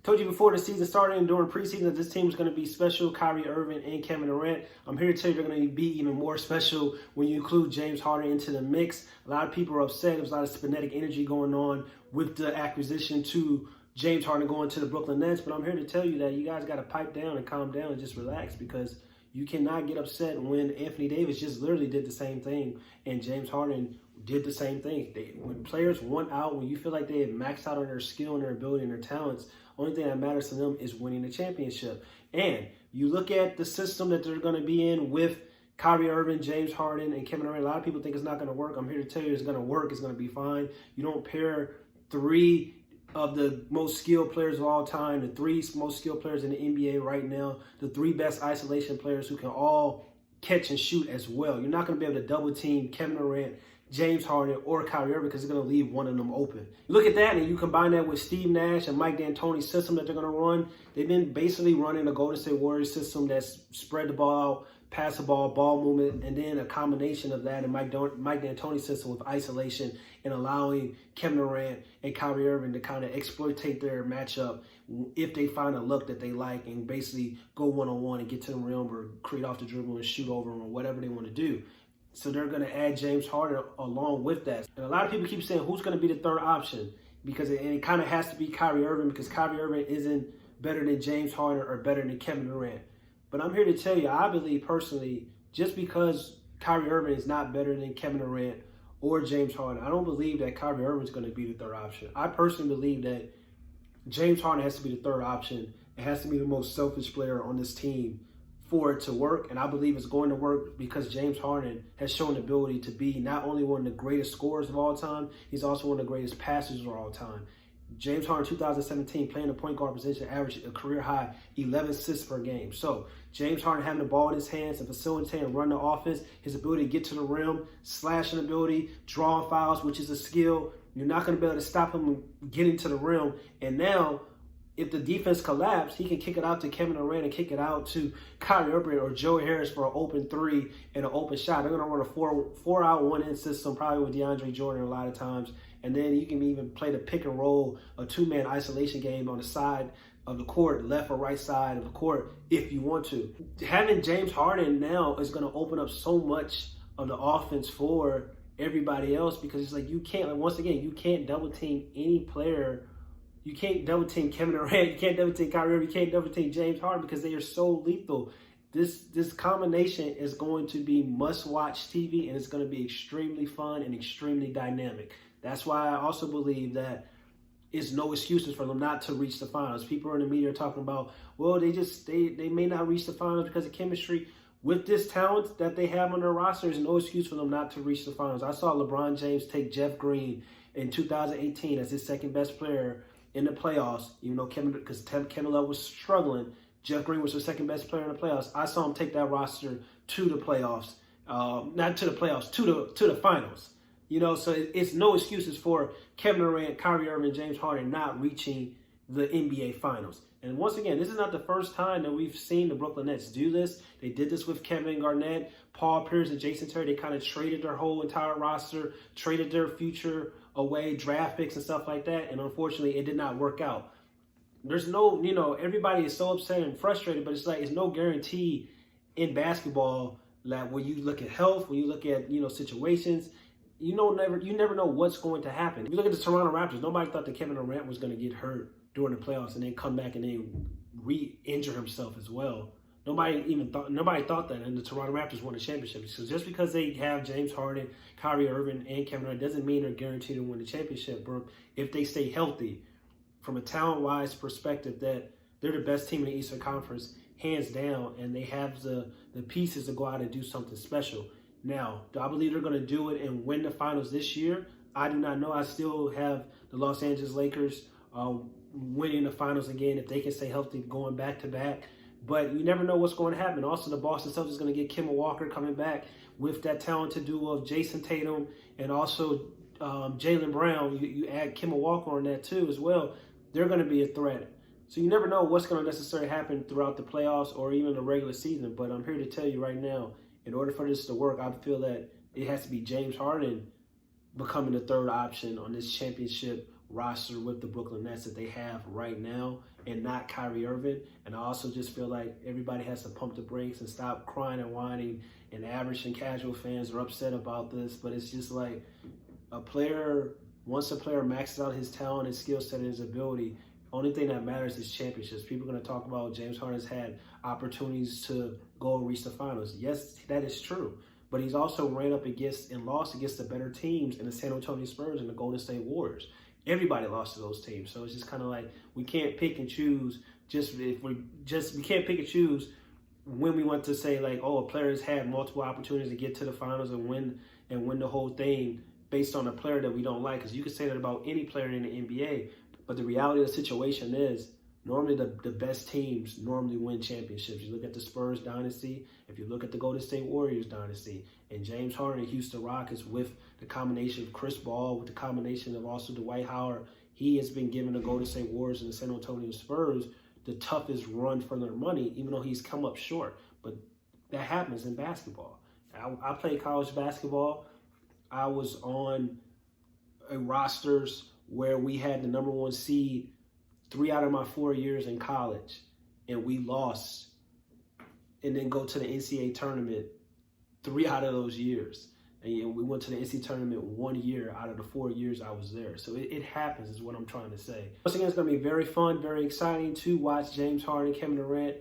Told you before the season started and during preseason that this team was going to be special. Kyrie Irving and Kevin Durant. I'm here to tell you they're going to be even more special when you include James Harden into the mix. A lot of people are upset. There's a lot of kinetic energy going on with the acquisition to James Harden going to the Brooklyn Nets. But I'm here to tell you that you guys got to pipe down and calm down and just relax, because you cannot get upset when Anthony Davis just literally did the same thing and James Harden did the same thing. When players want out, when you feel like they have maxed out on their skill and their ability and their talents, only thing that matters to them is winning the championship. And you look at the system that they're going to be in with Kyrie Irving, James Harden, and Kevin Durant. A lot of people think it's not going to work. I'm here to tell you it's going to work. It's going to be fine. You don't pair three of the most skilled players of all time, the three most skilled players in the NBA right now, the three best isolation players who can all catch and shoot as well. You're not going to be able to double team Kevin Durant, James Harden, or Kyrie Irving, because it's going to leave one of them open. You look at that and you combine that with Steve Nash and Mike D'Antoni's system that they're going to run. They've been basically running a Golden State Warriors system that's spread the ball out, pass the ball movement, and then a combination of that and Mike D'Antoni's system with isolation and allowing Kevin Durant and Kyrie Irving to kind of exploitate their matchup if they find a look that they like and basically go one-on-one and get to the rim or create off the dribble and shoot over them or whatever they want to do. So they're going to add James Harden along with that. And a lot of people keep saying, who's going to be the third option? Because it kind of has to be Kyrie Irving, because Kyrie Irving isn't better than James Harden or better than Kevin Durant. But I'm here to tell you, I believe personally, just because Kyrie Irving is not better than Kevin Durant or James Harden, I don't believe that Kyrie Irving is going to be the third option. I personally believe that James Harden has to be the third option. It has to be the most selfish player on this team for it to work, and I believe it's going to work because James Harden has shown the ability to be not only one of the greatest scorers of all time, he's also one of the greatest passers of all time. James Harden, 2017, playing the point guard position, averaged a career-high 11 assists per game. So James Harden having the ball in his hands and facilitating and run the offense, his ability to get to the rim, slashing ability, drawing fouls, which is a skill. You're not going to be able to stop him getting to the rim. And now, if the defense collapses, he can kick it out to Kevin Durant and kick it out to Kyrie Irving or Joe Harris for an open three and an open shot. They're going to run a four-out, one-in system, probably with DeAndre Jordan a lot of times. And then you can even play the pick and roll, a two-man isolation game on the side of the court, left or right side of the court, if you want to. Having James Harden now is going to open up so much of the offense for everybody else, because it's like you can't, like, once again, you can't double team any player. You can't double team Kevin Durant, you can't double team Kyrie Irving, you can't double team James Harden, because they are so lethal. This combination is going to be must-watch TV, and it's going to be extremely fun and extremely dynamic. That's why I also believe that it's no excuses for them not to reach the finals. People in the media are talking about, well, they may not reach the finals because of chemistry. With this talent that they have on their roster, there's no excuse for them not to reach the finals. I saw LeBron James take Jeff Green in 2018 as his second best player in the playoffs, even though Kevin Love was struggling. Jeff Green was the second best player in the playoffs. I saw him take that roster to the playoffs, not to the playoffs, to the finals. You know, so it's no excuses for Kevin Durant, Kyrie Irving, James Harden not reaching the NBA Finals. And once again, this is not the first time that we've seen the Brooklyn Nets do this. They did this with Kevin Garnett, Paul Pierce, and Jason Terry. They kind of traded their whole entire roster, traded their future away, draft picks and stuff like that. And unfortunately, it did not work out. There's no, everybody is so upset and frustrated, but it's like, it's no guarantee in basketball that when you look at health, when you look at, situations, you never know what's going to happen. If you look at the Toronto Raptors, nobody thought that Kevin Durant was going to get hurt during the playoffs and then come back and then re-injure himself as well. Nobody thought that, and the Toronto Raptors won the championship. So just because they have James Harden, Kyrie Irving, and Kevin Durant doesn't mean they're guaranteed to win the championship, bro. If they stay healthy, from a talent-wise perspective, that they're the best team in the Eastern Conference, hands down, and they have the pieces to go out and do something special. Now, do I believe they're going to do it and win the finals this year? I do not know. I still have the Los Angeles Lakers winning the finals again if they can stay healthy going back-to-back. But you never know what's going to happen. Also, the Boston Celtics is going to get Kemba Walker coming back with that talented duo of Jason Tatum and also Jaylen Brown. You add Kemba Walker on that too as well. They're going to be a threat. So you never know what's going to necessarily happen throughout the playoffs or even the regular season. But I'm here to tell you right now, in order for this to work, I feel that it has to be James Harden becoming the third option on this championship roster with the Brooklyn Nets that they have right now. and not Kyrie Irving. And I also just feel like everybody has to pump the brakes and stop crying and whining. And average and casual fans are upset about this, but it's just like once a player maxes out his talent, his skill set, and his ability, only thing that matters is championships. People are going to talk about James Harden's had opportunities to go and reach the finals. Yes, that is true. But he's also ran up against and lost against the better teams in the San Antonio Spurs and the Golden State Warriors. Everybody lost to those teams. So it's just kind of like we can't pick and choose we can't pick and choose when we want to say like, oh, a player has had multiple opportunities to get to the finals and win the whole thing based on a player that we don't like. Because you can say that about any player in the NBA. But the reality of the situation is normally the best teams normally win championships. You look at the Spurs dynasty, if you look at the Golden State Warriors dynasty, and James Harden and Houston Rockets with the combination of Chris Paul, with the combination of also Dwight Howard, he has been giving the Golden State Warriors and the San Antonio Spurs the toughest run for their money, even though he's come up short. But that happens in basketball. I played college basketball. I was on rosters where we had the number one seed 3 out of my 4 years in college, and we lost, and then go to the NCAA tournament 3 out of those years. And we went to the NCAA tournament 1 year out of the 4 years I was there. So it happens is what I'm trying to say. Once again, it's going to be very fun, very exciting to watch James Harden, Kevin Durant,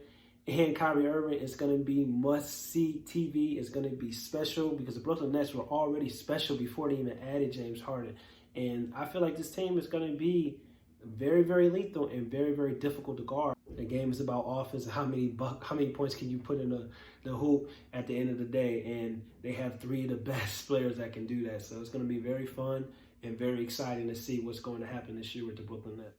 and Kyrie Irving. It's going to be must-see TV. It's going to be special because the Brooklyn Nets were already special before they even added James Harden. And I feel like this team is going to be very, very lethal and very, very difficult to guard. The game is about offense and how many points can you put in the hoop at the end of the day. And they have 3 of the best players that can do that. So it's going to be very fun and very exciting to see what's going to happen this year with the Brooklyn Nets.